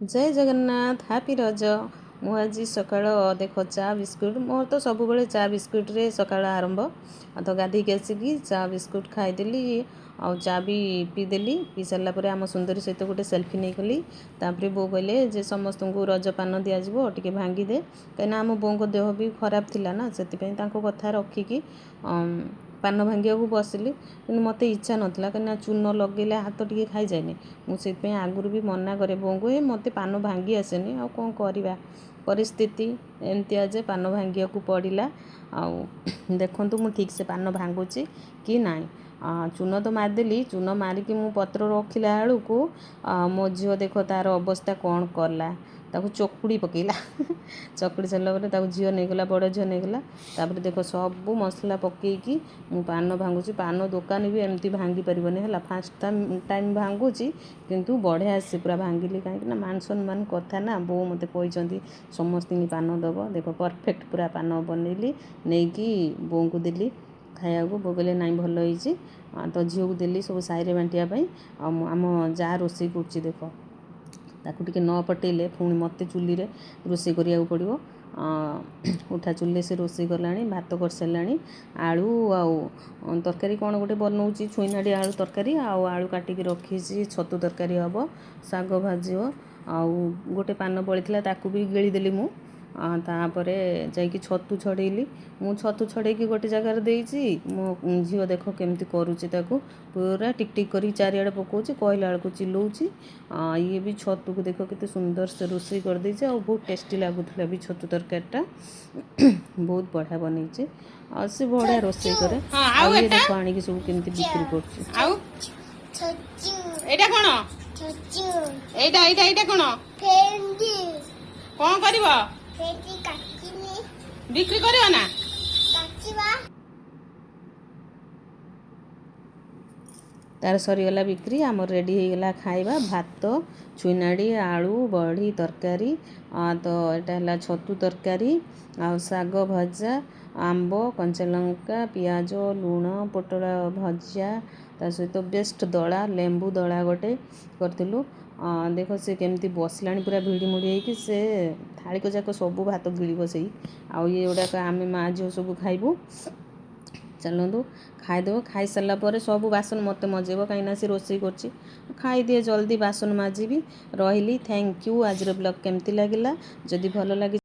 जय जगन्नाथ हैप्पी रज मु आज सकाळ देख चा बिस्कुट मोर तो सब बेले चा बिस्कुट रे सकाळ आरंभ तो गाधी के आसिकी चा बिस्कुट खाईदेली आ चा भी पीदेली पी सारा पर आम सुंदरी सहित गोटे सेल्फी नहीं कली तापर बो कहले जे समस्त को रजपान दिज्व टे भांगीदे कहीं आम बो को देह भी खराब थिला ना से कथा रखिकी पान भांगा बसिली कि मत इच्छा नाला कहीं चून लगे हाथ टे खाई जाए मुझे आगुरी भी मना करे बों को मत पान भांगी आसेनी आ कौन करवा परिस्थिति एमती जे पान भांगा पड़ा देखु मु ठीक से पान भांगुची कि नाई चून तो मारिदेली चून मारिकी मु पत्र रखिला बेलू मो झील देख तार अवस्था कौन कला ताकू चकुड़ी पकेला चकुड़ी सारा पर झील नहीं गला बड़ झील नहीं गला तापर देख सब मसला पकईकी मु पान भांगुची पान दुकान भी एमती भांगी पारबनी है फास्ट टाइम भांगुची किंतु बढ़िया से पूरा भांगिली कहीं मान सम्मान कथा ना बो मत कहते समस्त पान दब देख परफेक्ट पूरा पान बनैली नहीं कि बो को देली खाया को बो कहले नाई भल होइची तो झील को देली सब साइरे बांटियापाई आम जा रोसे कर देख ताकू टिके न पटेले पुणी मत चुली रे रोसे करिया पड़ो उठा चुल्ले से रोसे कला भात कर सारा आलू तरकारी कौन गोटे बनाऊँगी छुईनाड़ी आलू तरकारी आलू काटिकी रखी छतु तरकारी हम साग भाजो गोटे पान बड़ी ताकू भी गिलीदेली मु तापर जाकि छतु छड़ेली मु छतु छड़ेकी गोटे जगार देती मो झील देख केमती करुच्ची पूरा टिक टिक कर चारिआडे पकाउची कहला बेलू चिल्लाऊँची ये भी छतु को देख के सुंदर से रोषे कर देचे और बहुत टेस्टी लगुला भी छतु तरकारीटा बहुत बढ़िया बनईचे से बढ़िया रोषे करे ये देख आनिकी सब केमती बिक्री कर कौन करिवो बिक्री करिवो ना तार सरीगला बिक्री आम रेडी होगला खाइबा भात छुईनाड़ी आलू बड़ी तरकारी तो यहाँ छतु तरकारी साग भजा आंब कंचा लंका पियाज लुण पोटल भजा ता सहित बेस्ट दला लेंबू दला गोटे करूँ देख से केमती बसला पूरा भिड़ी मुड़ी होगी से थाली को जाक सब भात गिड़ से ये गुड़ाक आम माँ झील सब खाइबू चलतु खाईदेव खाई सारा पर सब बासन मत मजेब कहीं सी रोसे कर खाईदिए जल्दी बासन माजिबी रही थैंक यू आज ब्लॉग केमती लगे जदि भल लगे